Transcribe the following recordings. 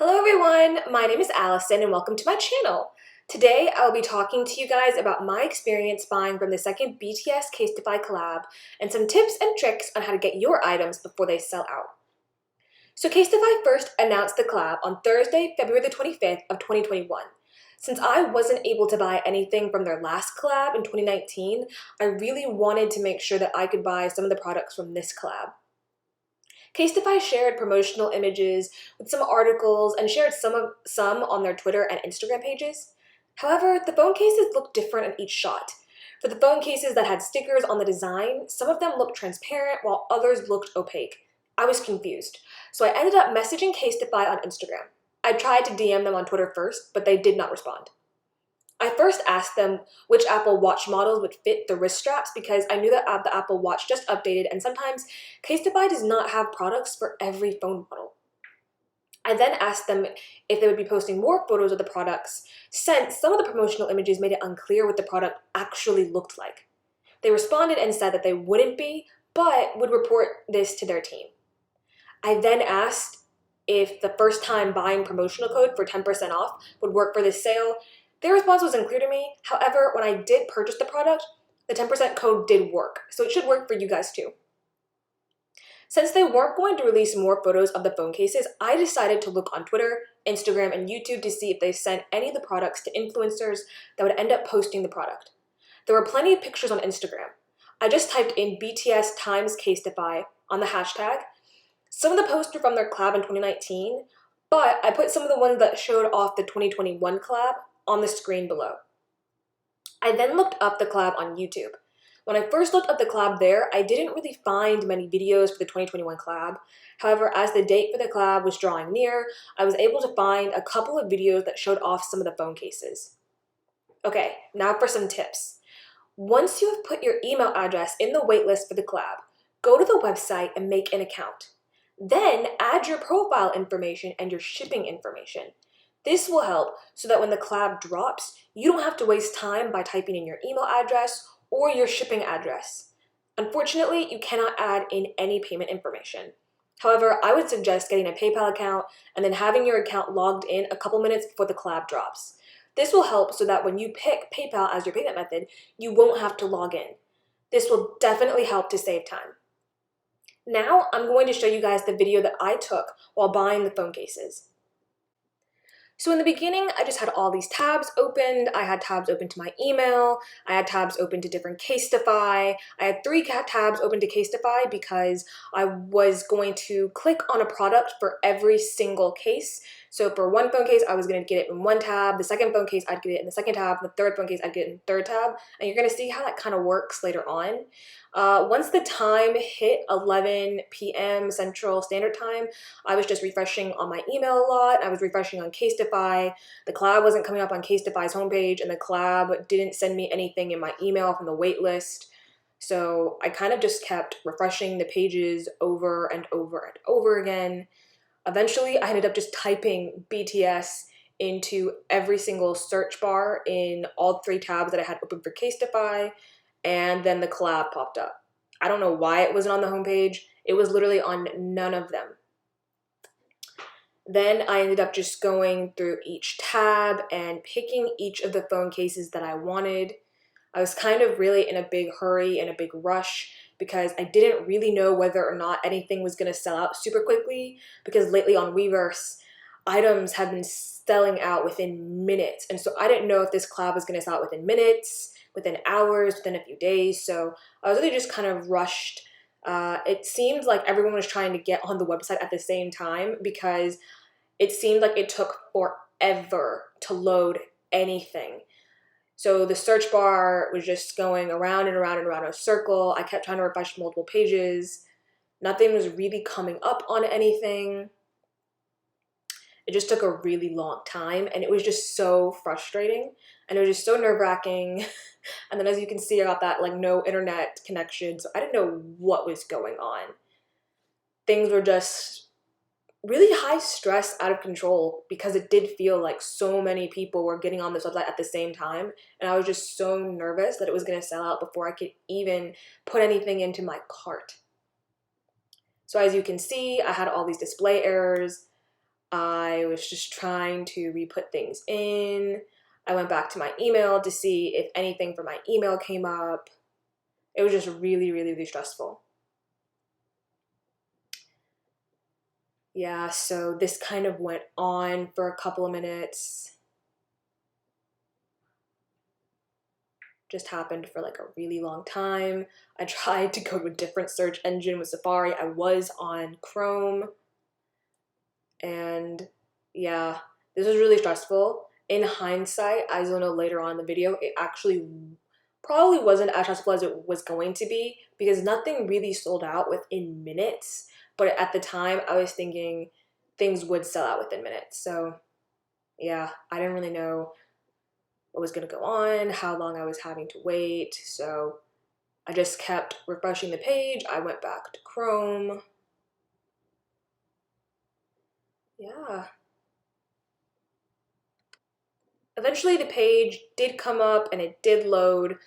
Hello everyone, my name is Allison and welcome to my channel. Today I will be talking to you guys about my experience buying from the second BTSxCasetify Collab and some tips and tricks on how to get your items before they sell out. So Casetify first announced the collab on Thursday, February the 25th of 2021. Since I wasn't able to buy anything from their last collab in 2019, I really wanted to make sure that I could buy some of the products from this collab. Casetify shared promotional images with some articles and shared some on their Twitter and Instagram pages. However, the phone cases looked different in each shot. For the phone cases that had stickers on the design, some of them looked transparent while others looked opaque. I was confused, so I ended up messaging Casetify on Instagram. I tried to DM them on Twitter first, but they did not respond. I first asked them which Apple Watch models would fit the wrist straps because I knew that the Apple Watch just updated and sometimes Casetify does not have products for every phone model. I then asked them if they would be posting more photos of the products since some of the promotional images made it unclear what the product actually looked like. They responded and said that they wouldn't be, but would report this to their team. I then asked if the first time buying promotional code for 10% off would work for this sale. Their response was unclear to me. However, when I did purchase the product, the 10% code did work, so it should work for you guys too. Since they weren't going to release more photos of the phone cases, I decided to look on Twitter, Instagram, and YouTube to see if they sent any of the products to influencers that would end up posting the product. There were plenty of pictures on Instagram. I just typed in BTS times Casetify on the hashtag. Some of the posts were from their collab in 2019, but I put some of the ones that showed off the 2021 collab on the screen below. I then looked up the collab on YouTube. When I first looked up the collab there, I didn't really find many videos for the 2021 collab. However, as the date for the collab was drawing near, I was able to find a couple of videos that showed off some of the phone cases. Okay, now for some tips. Once you have put your email address in the waitlist for the collab, go to the website and make an account. Then add your profile information and your shipping information. This will help so that when the collab drops, you don't have to waste time by typing in your email address or your shipping address. Unfortunately, you cannot add in any payment information. However, I would suggest getting a PayPal account and then having your account logged in a couple minutes before the collab drops. This will help so that when you pick PayPal as your payment method, you won't have to log in. This will definitely help to save time. Now, I'm going to show you guys the video that I took while buying the phone cases. So in the beginning, I just had all these tabs opened. I had tabs open to my email. I had tabs open to different Casetify. I had 3 tabs open to Casetify because I was going to click on a product for every single case. So for one phone case, I was going to get it in one tab. The second phone case, I'd get it in the second tab. The third phone case, I'd get it in the third tab. And you're going to see how that kind of works later on. Once the time hit 11 p.m. Central Standard Time, I was just refreshing on my email a lot. I was refreshing on Casetify. The collab wasn't coming up on Casetify's homepage, and the collab didn't send me anything in my email from the waitlist. So I kind of just kept refreshing the pages over and over and over again. Eventually, I ended up just typing BTS into every single search bar in all 3 tabs that I had open for Casetify, and then the collab popped up. I don't know why it wasn't on the homepage. It was literally on none of them. Then I ended up just going through each tab and picking each of the phone cases that I wanted. I was kind of really in a big hurry and a big rush because I didn't really know whether or not anything was going to sell out super quickly, because lately on Weverse, items have been selling out within minutes. And so I didn't know if this collab was going to sell out within minutes, within hours, within a few days. So I was really just kind of rushed. It seemed like everyone was trying to get on the website at the same time because it seemed like it took forever to load anything. So the search bar was just going around and around and around in a circle. I kept trying to refresh multiple pages. Nothing was really coming up on anything. It just took a really long time, and it was just so frustrating, and it was just so nerve-wracking. And then as you can see, I got that no internet connection, so I didn't know what was going on. Things were just really high stress, out of control, because it did feel like so many people were getting on this website at the same time, and I was just so nervous that it was going to sell out before I could even put anything into my cart. So as you can see, I had all these display errors. I was just trying to re-put things in. I went back to my email to see if anything from my email came up. It was just really, really, really stressful. Yeah, so this kind of went on for a couple of minutes. Just happened for like a really long time. I tried to go to a different search engine with Safari. I was on Chrome. And yeah, this was really stressful. In hindsight, as you'll know later on in the video, it actually probably wasn't as stressful as it was going to be because nothing really sold out within minutes. But at the time, I was thinking things would sell out within minutes. So yeah, I didn't really know what was going to go on, how long I was having to wait. So I just kept refreshing the page. I went back to Chrome. Yeah. Eventually the page did come up and it did load.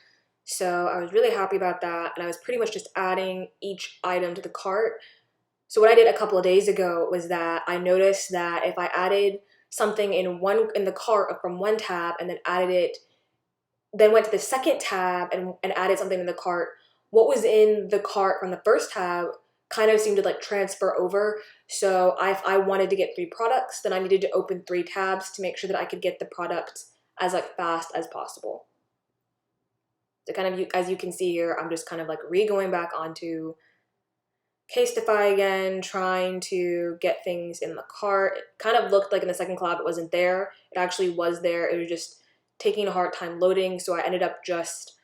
So I was really happy about that. And I was pretty much just adding each item to the cart. So what I did a couple of days ago was that I noticed that if I added something in the cart from one tab and then added it, then went to the second tab and added something in the cart, what was in the cart from the first tab kind of seemed to like transfer over. So if I wanted to get 3 products, then I needed to open 3 tabs to make sure that I could get the product as like fast as possible. So kind of, as you can see here, I'm just kind of like re-going back onto Casetify again, trying to get things in the cart. It kind of looked like in the second collab it wasn't there. It actually was there. It was just taking a hard time loading. So I ended up just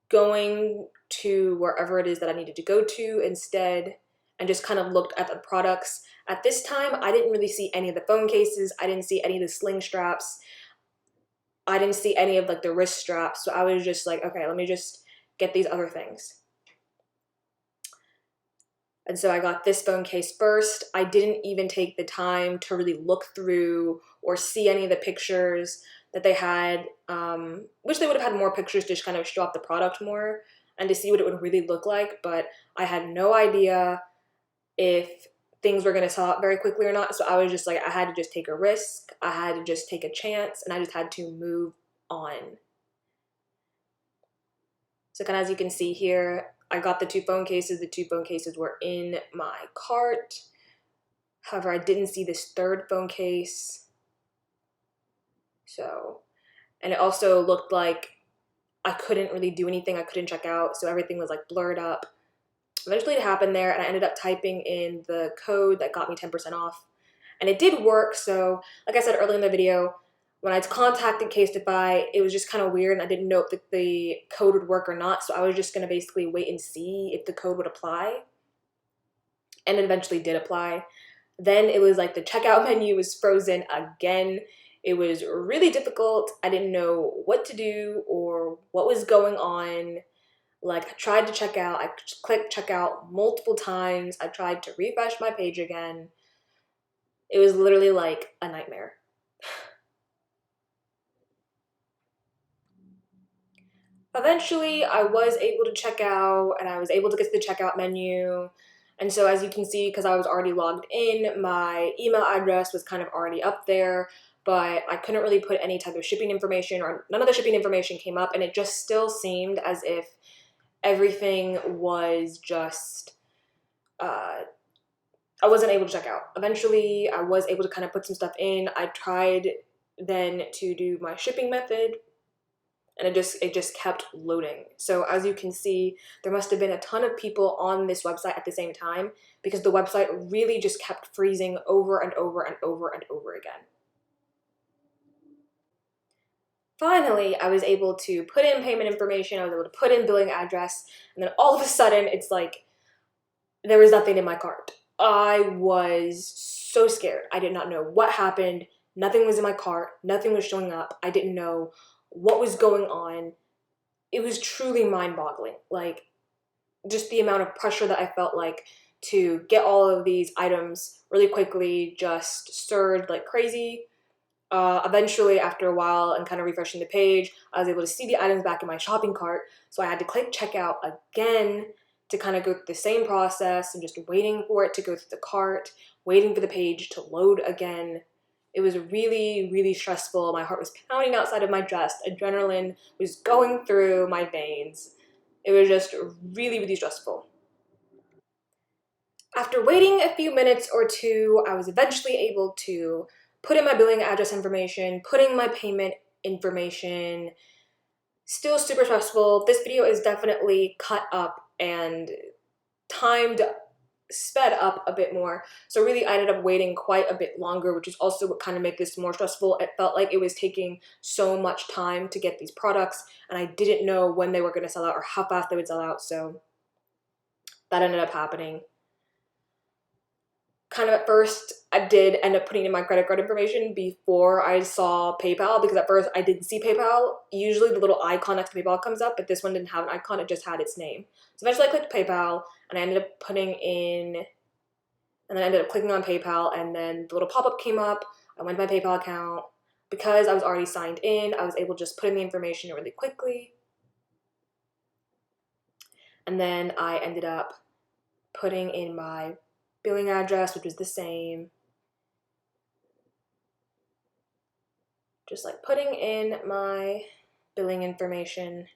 going to wherever it is that I needed to go to instead and just kind of looked at the products. At this time, I didn't really see any of the phone cases. I didn't see any of the sling straps. I didn't see any of like the wrist straps. So I was just like, okay, let me just get these other things. And so I got this phone case first. I didn't even take the time to really look through or see any of the pictures that they had. Wish they would have had more pictures to just kind of show off the product more and to see what it would really look like. But I had no idea if things were going to sell out very quickly or not. So I was just like, I had to just take a risk. I had to just take a chance and I just had to move on. So kind of as you can see here, I got the 2 phone cases. The 2 phone cases were in my cart. However, I didn't see this 3rd phone case. So, and it also looked like I couldn't really do anything. I couldn't check out. So everything was like blurred up. Eventually it happened there and I ended up typing in the code that got me 10% off. And it did work. So like I said earlier in the video, when I contacted Casetify, it was just kind of weird and I didn't know if the code would work or not. So I was just going to basically wait and see if the code would apply. And it eventually did apply. Then it was like the checkout menu was frozen again. It was really difficult. I didn't know what to do or what was going on. Like I tried to check out, I clicked checkout multiple times. I tried to refresh my page again. It was literally like a nightmare. Eventually, I was able to check out and I was able to get to the checkout menu. And so as you can see, because I was already logged in, my email address was kind of already up there, but I couldn't really put any type of shipping information or none of the shipping information came up. And it just still seemed as if everything was just, I wasn't able to check out. Eventually, I was able to kind of put some stuff in. I tried then to do my shipping method, and it just kept loading. So as you can see, there must have been a ton of people on this website at the same time because the website really just kept freezing over and over and over and over again. Finally, I was able to put in payment information, I was able to put in billing address, and then all of a sudden it's like there was nothing in my cart. I was so scared. I did not know what happened. Nothing was in my cart. Nothing was showing up. I didn't know what was going on. It was truly mind-boggling. Like, just the amount of pressure that I felt like to get all of these items really quickly just stirred like crazy. Eventually, after a while and kind of refreshing the page, I was able to see the items back in my shopping cart. So I had to click checkout again to kind of go through the same process and just waiting for it to go through the cart, waiting for the page to load again. It was really, really stressful. My heart was pounding outside of my chest. Adrenaline was going through my veins. It was just really, really stressful. After waiting a few minutes or two, I was eventually able to put in my billing address information, put in my payment information. Still super stressful. This video is definitely cut up and timed, sped up a bit more. So really I ended up waiting quite a bit longer, which is also what kind of made this more stressful. It felt like it was taking so much time to get these products, and I didn't know when they were going to sell out or how fast they would sell out. So that ended up happening. Kind of at first, I did end up putting in my credit card information before I saw PayPal, because at first I didn't see PayPal. Usually the little icon next to PayPal comes up, but this one didn't have an icon, it just had its name. So eventually I clicked PayPal, and I ended up putting in, and then I ended up clicking on PayPal, and then the little pop-up came up. I went to my PayPal account. Because I was already signed in, I was able to just put in the information really quickly. And then I ended up putting in my billing address, which was the same. Just like putting in my billing information.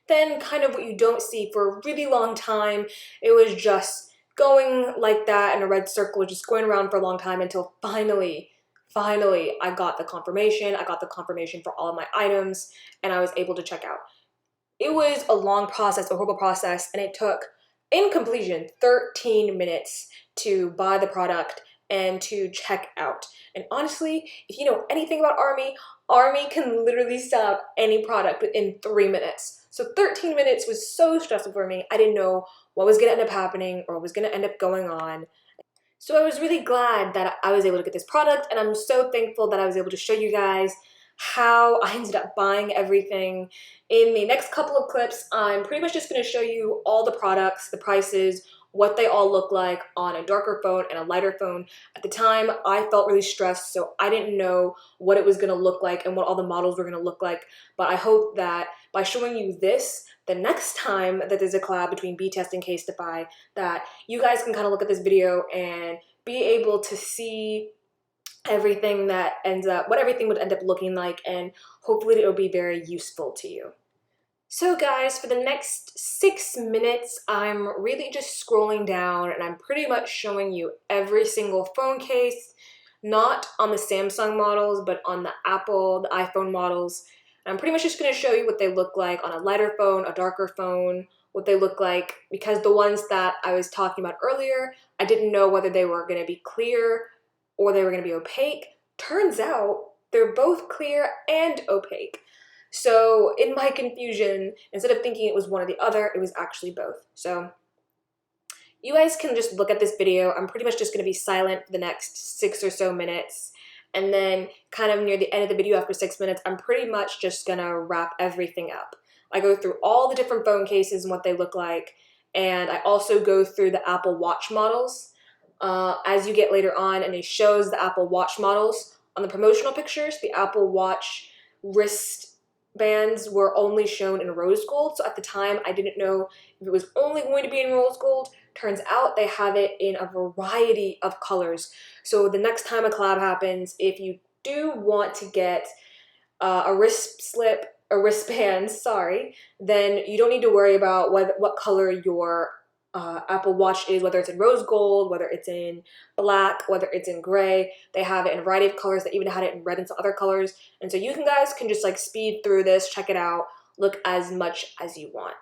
Then kind of what you don't see for a really long time, it was just going like that in a red circle, just going around for a long time until finally I got the confirmation. I got the confirmation for all of my items, and I was able to check out. It was a long process, a horrible process, and it took, in completion, 13 minutes to buy the product and to check out. And honestly, if you know anything about Army, Army can literally sell out any product within 3 minutes. So 13 minutes was so stressful for me. I didn't know what was gonna end up happening or what was gonna end up going on. So I was really glad that I was able to get this product, and I'm so thankful that I was able to show you guys how I ended up buying everything. In the next couple of clips, I'm pretty much just going to show you all the products, the prices, what they all look like on a darker phone and a lighter phone. At the time, I felt really stressed, so I didn't know what it was going to look like and what all the models were going to look like. But I hope that by showing you this, the next time that there's a collab between BTS and Casetify, that you guys can kind of look at this video and be able to see everything that ends up, what everything would end up looking like, and hopefully it'll be very useful to you. So guys, for the next 6 minutes, I'm really just scrolling down and I'm pretty much showing you every single phone case, not on the Samsung models, but on the Apple, the iPhone models. And I'm pretty much just gonna show you what they look like on a lighter phone, a darker phone, what they look like, because the ones that I was talking about earlier, I didn't know whether they were gonna be clear or they were gonna be opaque. Turns out they're both clear and opaque. So in my confusion, instead of thinking it was one or the other, it was actually both. So you guys can just look at this video. I'm pretty much just going to be silent for the next 6 or so minutes. And then kind of near the end of the video after 6 minutes, I'm pretty much just going to wrap everything up. I go through all the different phone cases and what they look like. And I also go through the Apple Watch models as you get later on. And it shows the Apple Watch models. On the promotional pictures, the Apple Watch wrist bands were only shown in rose gold. So at the time, I didn't know if it was only going to be in rose gold. Turns out they have it in a variety of colors. So the next time a collab happens, if you do want to get a wristband, sorry, then you don't need to worry about what color your Apple Watch is, whether it's in rose gold, whether it's in black, whether it's in gray. They have it in a variety of colors. They even had it in red and some other colors. And so you guys can just like speed through this, check it out, look as much as you want.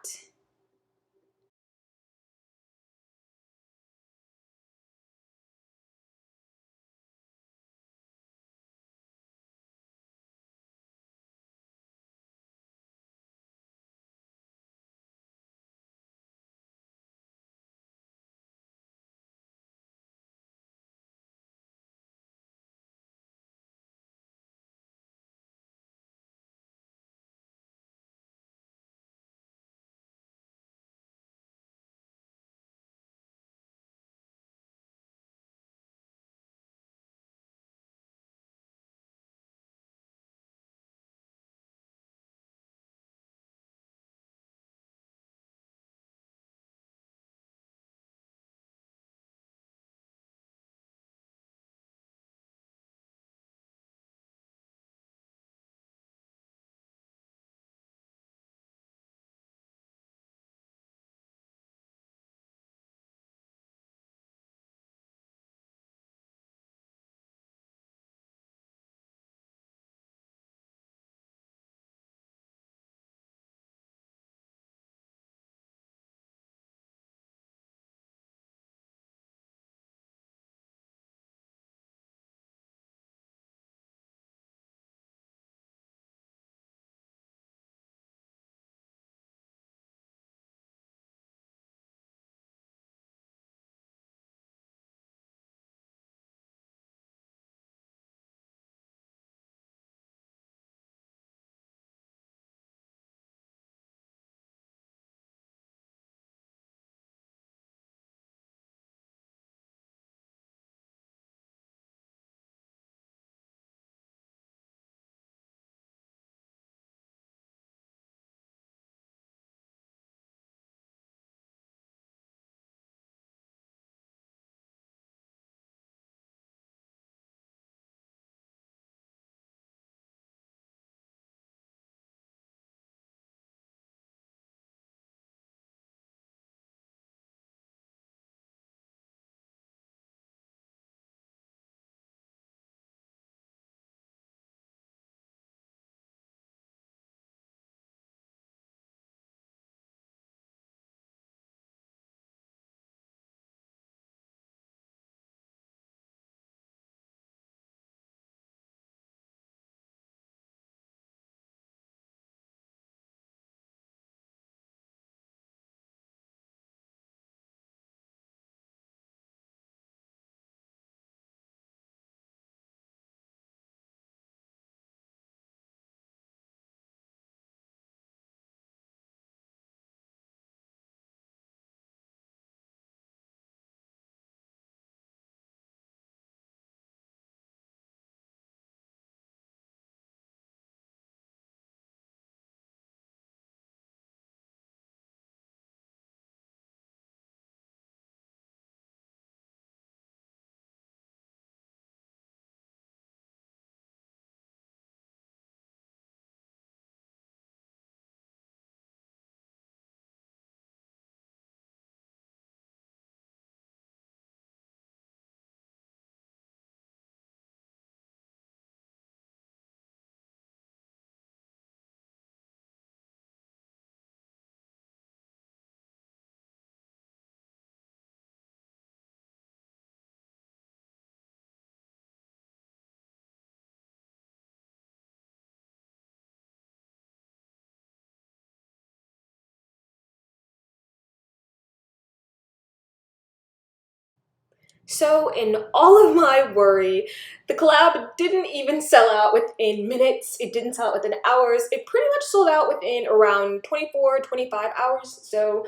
So in all of my worry, the collab didn't even sell out within minutes. It didn't sell out within hours. It pretty much sold out within around 24, 25 hours. So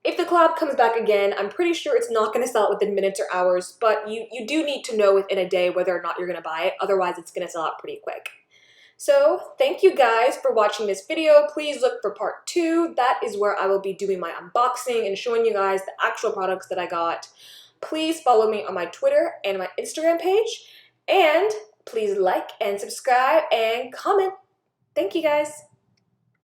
if the collab comes back again, I'm pretty sure it's not going to sell out within minutes or hours, but you do need to know within a day whether or not you're going to buy it. Otherwise, it's going to sell out pretty quick. So thank you guys for watching this video. Please look for part 2. That is where I will be doing my unboxing and showing you guys the actual products that I got. Please follow me on my Twitter and my Instagram page. And please like and subscribe and comment. Thank you guys.